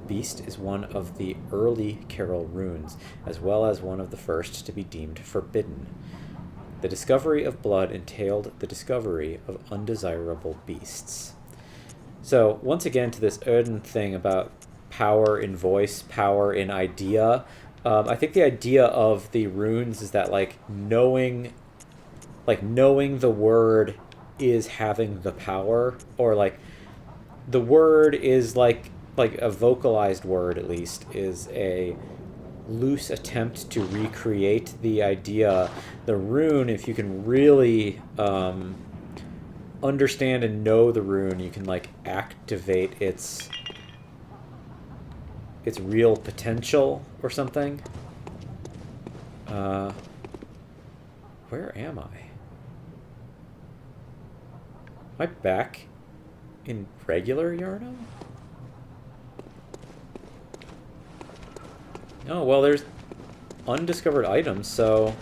Beast is one of the early Carol runes, as well as one of the first to be deemed forbidden. The discovery of blood entailed the discovery of undesirable beasts. So, once again, to this Odin thing about power in voice, power in idea, I think the idea of the runes is that, knowing the word is having the power, or, the word is, like a vocalized word, at least, is a loose attempt to recreate the idea. The rune, if you can really understand and know the rune, you can activate its real potential or something. Where am I? Am I back in regular Yharnam? Oh, well, there's undiscovered items, so...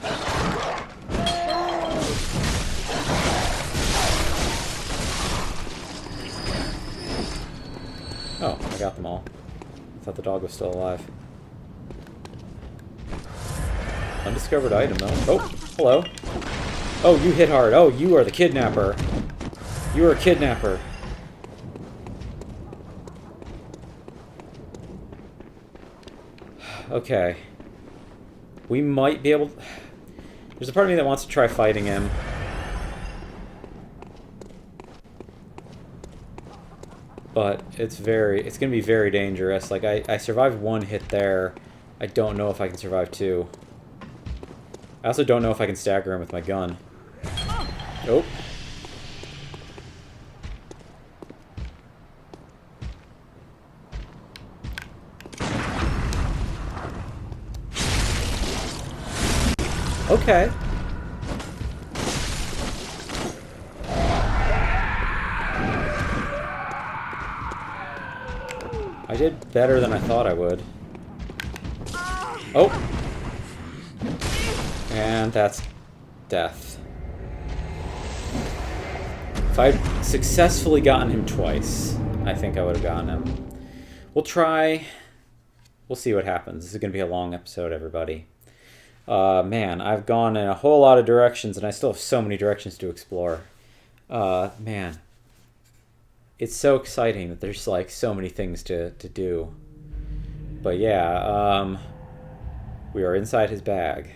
Oh, I got them all. I thought the dog was still alive. Undiscovered item, though. Oh, hello. Oh, you hit hard. Oh, you are the kidnapper. You are a kidnapper. Okay. We might be able... There's a part of me that wants to try fighting him. But it's going to be very dangerous. I survived one hit there. I don't know if I can survive two. I also don't know if I can stagger him with my gun. Nope. Okay. I did better than I thought I would. Oh! And that's death. If I'd successfully gotten him twice, I think I would have gotten him. We'll try. We'll see what happens. This is going to be a long episode, everybody. Man, I've gone in a whole lot of directions, and I still have so many directions to explore. Man. It's so exciting that there's, so many things to do. But yeah, we are inside his bag.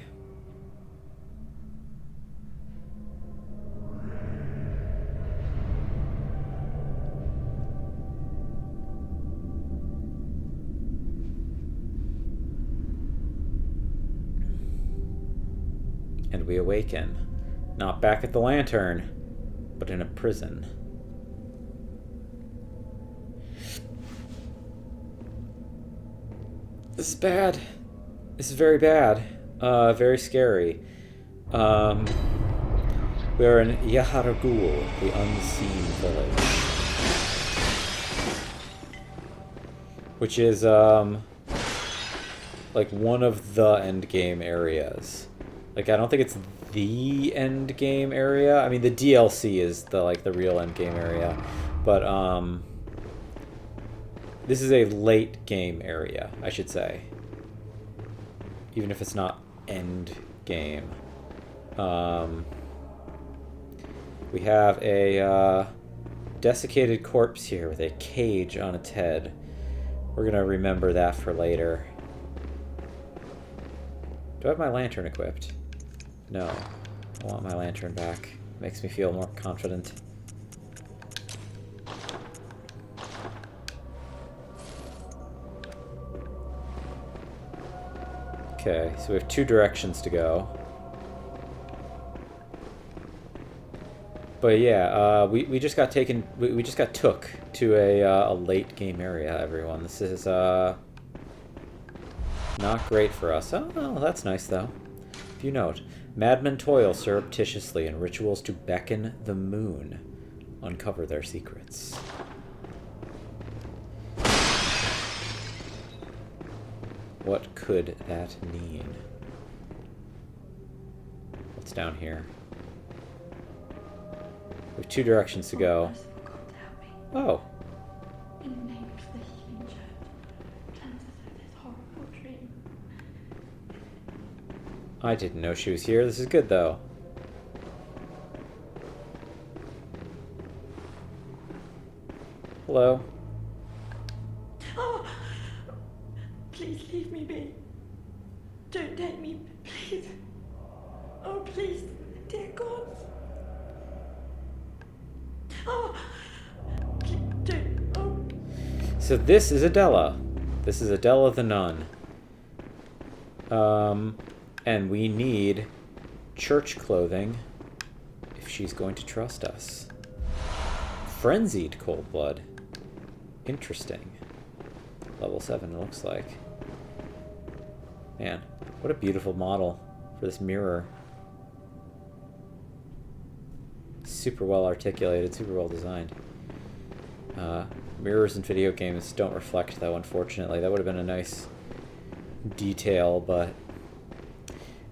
And we awaken, not back at the lantern, but in a prison. This is bad. This is very bad. Very scary. We are in Yharnam, the unseen village. Which is, like one of the endgame areas. Like, I don't think it's the end game area. I mean, the DLC is the real end game area, but this is a late game area, I should say. Even if it's not end game. We have a desiccated corpse here with a cage on its head. We're gonna remember that for later. Do I have my lantern equipped? No. I want my lantern back. Makes me feel more confident. Okay, so we have 2 directions to go. But yeah, we just got taken. We just got took to a late game area. Everyone, this is not great for us. Oh, well, that's nice though. View note: madmen toil surreptitiously in rituals to beckon the moon, uncover their secrets. What could that mean? What's down here? We have 2 directions to go. Oh. In the name of the healing church, cleanse us of this horrible dream. I didn't know she was here. This is good, though. Hello. Oh, please leave me be. Don't take me, please. Oh, please, dear God. Oh, please don't. Oh. So this is Adela. This is Adela the nun. And we need church clothing if she's going to trust us. Frenzied cold blood. Interesting. Level 7, it looks like. Man, what a beautiful model for this mirror. Super well articulated, super well designed. Mirrors in video games don't reflect, though, unfortunately. That would have been a nice detail, but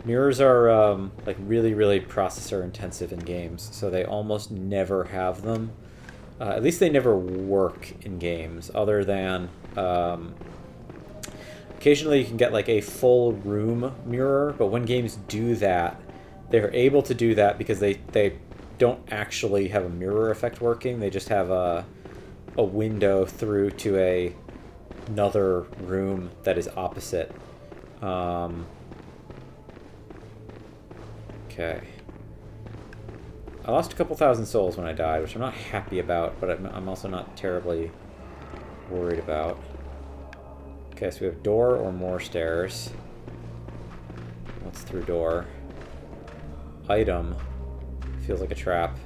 mirrors are like really, really processor intensive in games, so they almost never have them. At least they never work in games, other than occasionally you can get like a full room mirror, but when games do that, they're able to do that because they don't actually have a mirror effect working. They just have a window through to another room that is opposite. Okay. I lost a couple thousand souls when I died, which I'm not happy about, but I'm also not terribly worried about. Okay, so we have door or more stairs. What's through door? Item. Feels like a trap.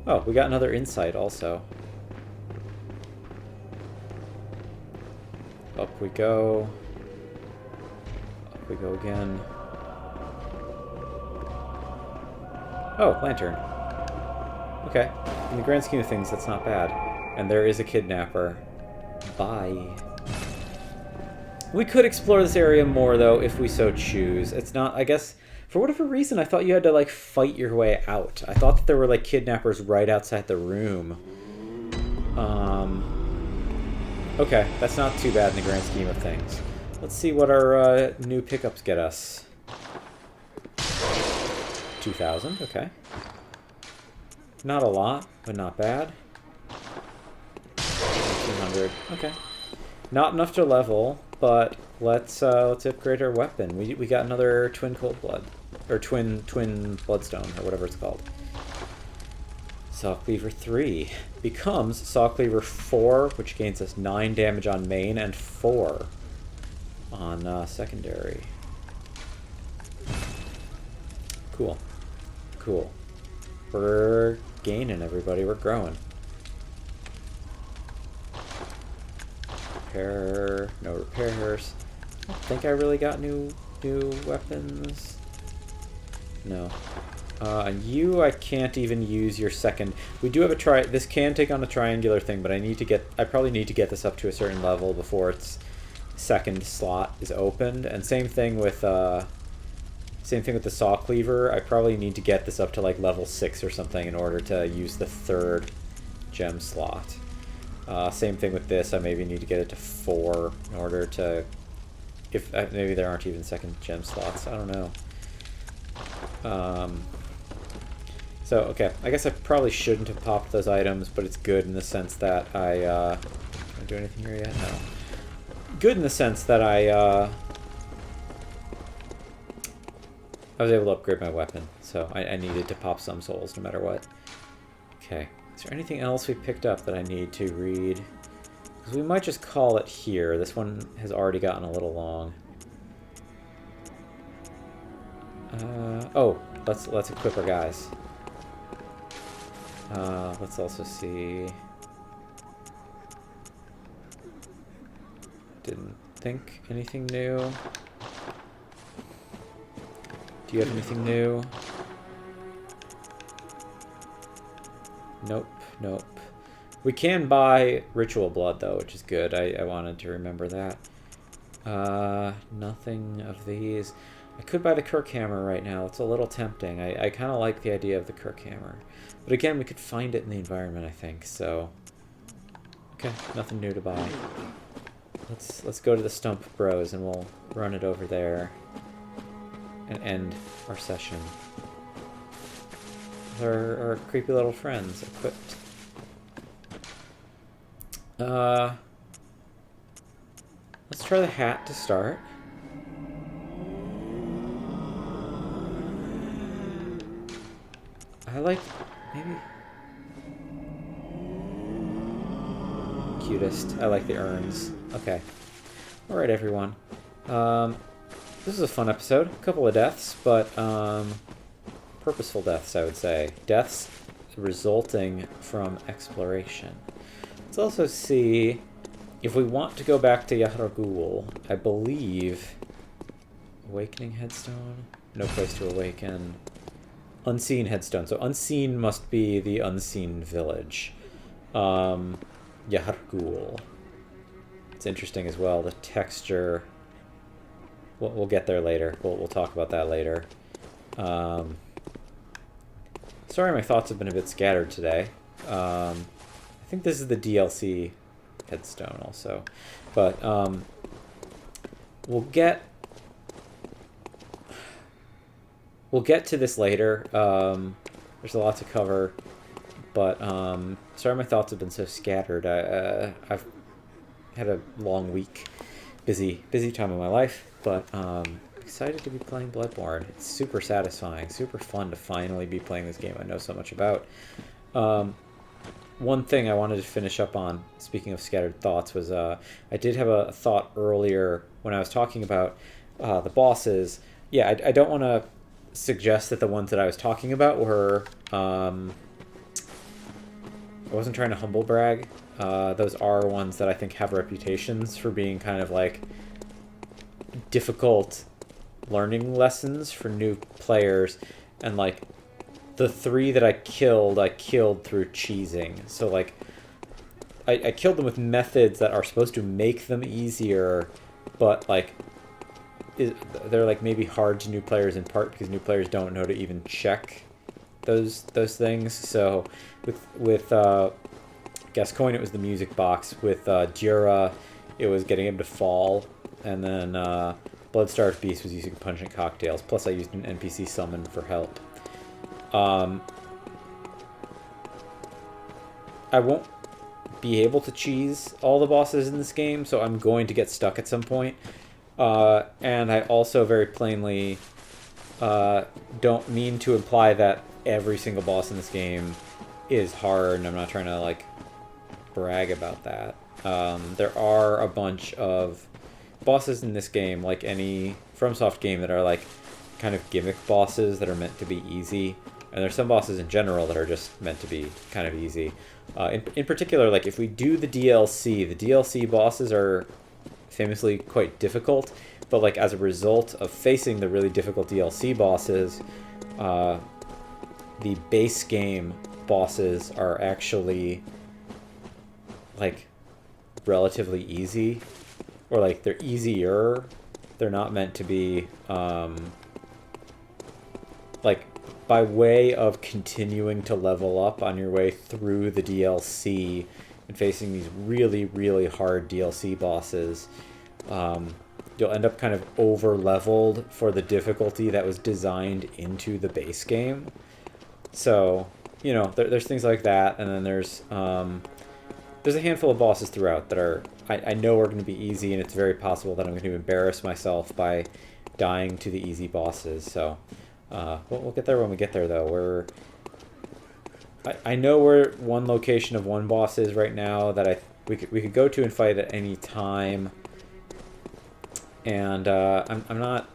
Oh, we got another insight also. Up we go. Up we go again. Oh, lantern. Okay. In the grand scheme of things, that's not bad. And there is a kidnapper. Bye. We could explore this area more, though, if we so choose. It's not, I guess, for whatever reason, I thought you had to, like, fight your way out. I thought that there were, like, kidnappers right outside the room. Okay, that's not too bad in the grand scheme of things. Let's see what our new pickups get us. 2,000, okay. Not a lot, but not bad. 1,900 100. Okay. Not enough to level, but let's upgrade our weapon. We got another twin cold blood, or twin bloodstone, or whatever it's called. Saw Cleaver 3 becomes Saw Cleaver 4, which gains us 9 damage on main and 4 on secondary. Cool. Cool. We're gaining, everybody. We're growing. Repair. No repairs. I don't think I really got new weapons. No. You, I can't even use your second. We do have a this can take on a triangular thing, but I probably need to get this up to a certain level before its second slot is opened. And same thing with the saw cleaver. I probably need to get this up to like level 6 or something in order to use the third gem slot. Same thing with this. I maybe need to get it to 4 in order to, if maybe there aren't even second gem slots. I don't know. So, okay, I guess I probably shouldn't have popped those items, but it's good in the sense that can I do anything here yet? No. Good in the sense that I was able to upgrade my weapon, so I needed to pop some souls no matter what. Okay, is there anything else we picked up that I need to read? Because we might just call it here. This one has already gotten a little long. Oh, let's equip our guys. Let's also see. Didn't think anything new. Do you have anything new? Nope, nope. We can buy ritual blood though, which is good. I wanted to remember that. Nothing of these. I could buy the Kirk hammer right now. It's a little tempting. I kind of like the idea of the Kirk hammer. But again, we could find it in the environment, I think, so... Okay, nothing new to buy. Let's go to the Stump Bros and we'll run it over there and end our session. With our creepy little friends equipped. Let's try the hat to start. I like, maybe, cutest. I like the urns. Okay. Alright, everyone. This is a fun episode. A couple of deaths, but purposeful deaths, I would say. Deaths resulting from exploration. Let's also see if we want to go back to Yharnam. I believe Awakening Headstone? No place to awaken. Unseen Headstone. So Unseen must be the Unseen Village. Yharnam. It's interesting as well, the texture. We'll get there later. We'll talk about that later. Sorry my thoughts have been a bit scattered today. I think this is the DLC headstone also. But we'll get to this later. There's a lot to cover, but sorry my thoughts have been so scattered. I've had a long week, busy time of my life, but excited to be playing Bloodborne. It's super satisfying, super fun to finally be playing this game I know so much about. One thing I wanted to finish up on, speaking of scattered thoughts, was I did have a thought earlier when I was talking about the bosses. Yeah, I don't want to suggest that the ones that I was talking about were... I wasn't trying to humble brag. Those are ones that I think have reputations for being kind of like difficult learning lessons for new players, and like the 3 that I killed through cheesing. So like I killed them with methods that are supposed to make them easier, but like they're like maybe hard to new players in part because new players don't know to even check those things. So with Gascoigne, it was the music box. With Jura, it was getting him to fall, and then Bloodstarved Beast was using pungent cocktails. Plus, I used an NPC summon for help. I won't be able to cheese all the bosses in this game, so I'm going to get stuck at some point. And I also very plainly don't mean to imply that every single boss in this game is hard, and I'm not trying to, like, brag about that. There are a bunch of bosses in this game, like any FromSoft game, that are, like, kind of gimmick bosses that are meant to be easy. And there's some bosses in general that are just meant to be kind of easy. In particular, like, if we do the DLC bosses are famously quite difficult, but, like, as a result of facing the really difficult DLC bosses, the base game bosses are actually, like, relatively easy, or, like, they're easier. They're not meant to be, like, by way of continuing to level up on your way through the DLC and facing these really, really hard DLC bosses, you'll end up kind of over-leveled for the difficulty that was designed into the base game. So, you know, there's things like that, and then there's a handful of bosses throughout that are, I know are going to be easy, and it's very possible that I'm going to embarrass myself by dying to the easy bosses, so we'll get there when we get there, though. I know where one location of one boss is right now that we could go to and fight at any time, and I'm not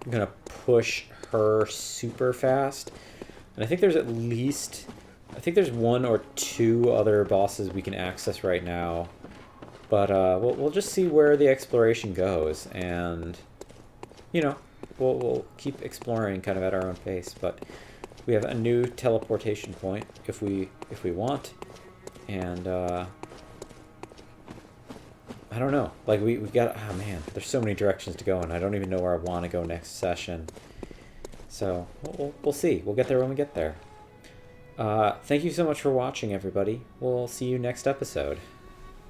gonna push her super fast. And I think there's there's one or two other bosses we can access right now, but we'll just see where the exploration goes, and you know, we'll keep exploring kind of at our own pace. But we have a new teleportation point if we want, and I don't know. Like, we got, oh man, there's so many directions to go, and I don't even know where I want to go next session. So we'll see. We'll get there when we get there. Thank you so much for watching, everybody. We'll see you next episode.